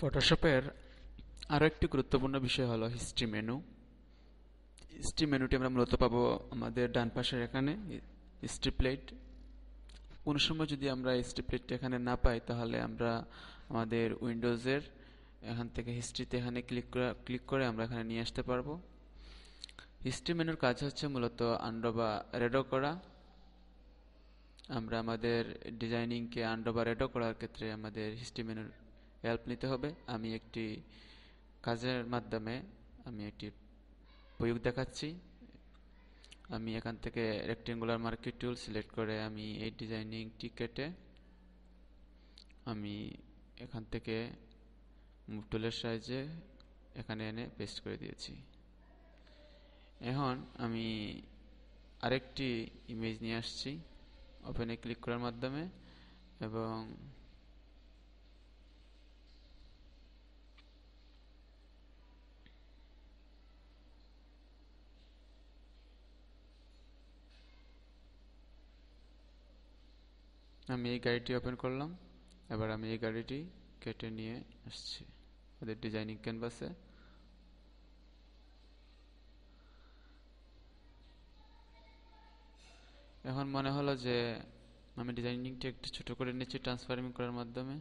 ফটোশপের আরও একটি গুরুত্বপূর্ণ বিষয় হলো হিস্ট্রি মেনু। হিস্ট্রি মেনুটি আমরা মূলত পাবো আমাদের ডান পাশের এখানে হিস্ট্রি প্লেট। কোনো সময় যদি আমরা হিস্ট্রি প্লেটটা এখানে না পাই, তাহলে আমরা আমাদের উইন্ডোজের এখান থেকে হিস্ট্রিতে এখানে ক্লিক করে আমরা এখানে নিয়ে আসতে পারবো। হিস্ট্রি মেনুর কাজ হচ্ছে মূলত আন্ডো বা রেডো করা। আমরা আমাদের ডিজাইনিংকে আন্ডো বা রেডো করার ক্ষেত্রে আমাদের হিস্ট্রি মেনুর হেল্প নিতে হবে। আমি একটি কাজের মাধ্যমে একটি প্রয়োগ দেখাচ্ছি। আমি এখান থেকে রেক্টেঙ্গুলার মার্কি টুল সিলেক্ট করে আমি এই ডিজাইনিংটি কেটে আমি এখান থেকে মুভ টুলের সাহায্যে এখানে এনে পেস্ট করে দিয়েছি। এখন আমি আরেকটি ইমেজ নিয়ে আসছি ওপেনে ক্লিক করার মাধ্যমে, এবং আমি এই গাড়িটি ওপেন করলাম। এবার আমি এই গাড়িটি কেটে নিয়ে আসছি আমাদের ডিজাইনিং ক্যানভাসে। এখন মনে হলো যে আমি ডিজাইনিংটি একটু ছোট করে নিচ্ছি ট্রান্সফরমিং করার মাধ্যমে।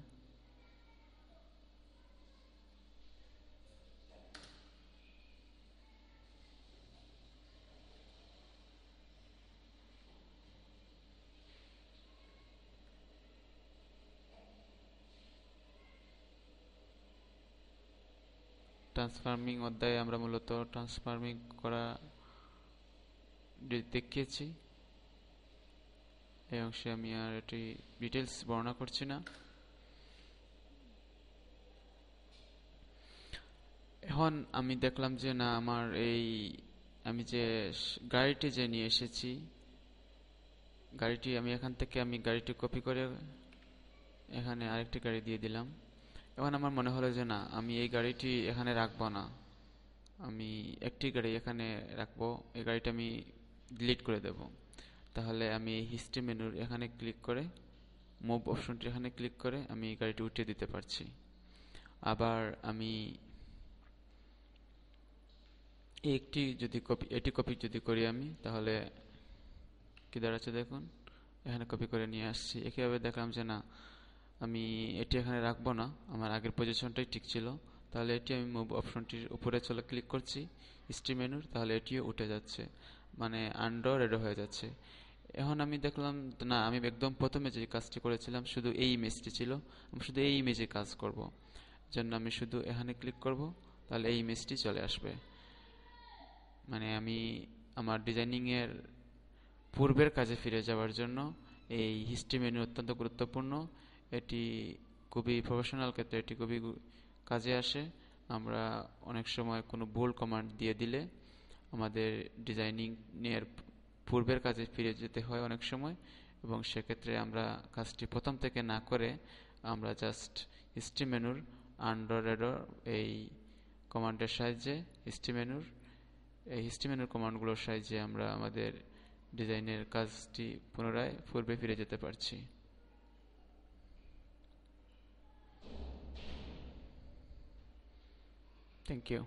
ট্রান্সফর্মিং অধ্যায়ে আমরা মূলত ট্রান্সফর্মিং করা দেখিয়েছি। এই অংশে আমি আর এটি ডিটেলস বর্ণনা করছি না। এখন আমি দেখলাম যে না, আমার আমি যে গাড়িটি যে নিয়ে এসেছি, গাড়িটি আমি এখান থেকে গাড়িটি কপি করে এখানে আরেকটি গাড়ি দিয়ে দিলাম। এখন আমার মনে হলো যে না, আমি এই গাড়িটি এখানে রাখবো না, আমি একটি গাড়ি এখানে রাখবো। এই গাড়িটা আমি ডিলিট করে দেব। তাহলে আমি এই হিস্ট্রি মেনুর এখানে ক্লিক করে মুভ অপশনটি এখানে ক্লিক করে আমি এই গাড়িটি উঠিয়ে দিতে পারছি। আবার আমি এটি কপি যদি করি আমি, তাহলে কি দাঁড়াচ্ছে দেখুন, এখানে কপি করে নিয়ে আসছি। একইভাবে দেখলাম যে না, আমি এটি এখানে রাখবো না, আমার আগের পজিশনটাই ঠিক ছিল। তাহলে এটি আমি মুভ অপশনটির উপরে চলে ক্লিক করছি হিস্ট্রি মেনুর, তাহলে এটিও উঠে যাচ্ছে, মানে আন্ডো রেডো হয়ে যাচ্ছে। এখন আমি দেখলাম না, আমি একদম প্রথমে যে কাজটি করেছিলাম শুধু এই ইমেজটি ছিল, আমি শুধু এই ইমেজে কাজ করব, জন্য আমি শুধু এখানে ক্লিক করব, তাহলে এই ইমেজটি চলে আসবে। মানে আমি আমার ডিজাইনিংয়ের পূর্বের কাজে ফিরে যাওয়ার জন্য এই হিস্ট্রি মেনু অত্যন্ত গুরুত্বপূর্ণ। এটি খুবই প্রফেশনাল ক্ষেত্রে এটি খুবই কাজে আসে। আমরা অনেক সময় কোনো ভুল কমান্ড দিয়ে দিলে আমাদের ডিজাইনিং এর পূর্বের কাজে ফিরে যেতে হয় অনেক সময়, এবং সেক্ষেত্রে আমরা কাজটি প্রথম থেকে না করে আমরা জাস্ট হিস্ট্রি মেনুর আন্ডো রেডো এই কমান্ডের সাহায্যে এই হিস্ট্রি মেনুর কমান্ডগুলোর সাহায্যে আমরা আমাদের ডিজাইনের কাজটি পুনরায় পূর্বে ফিরে যেতে পারছি। Thank you.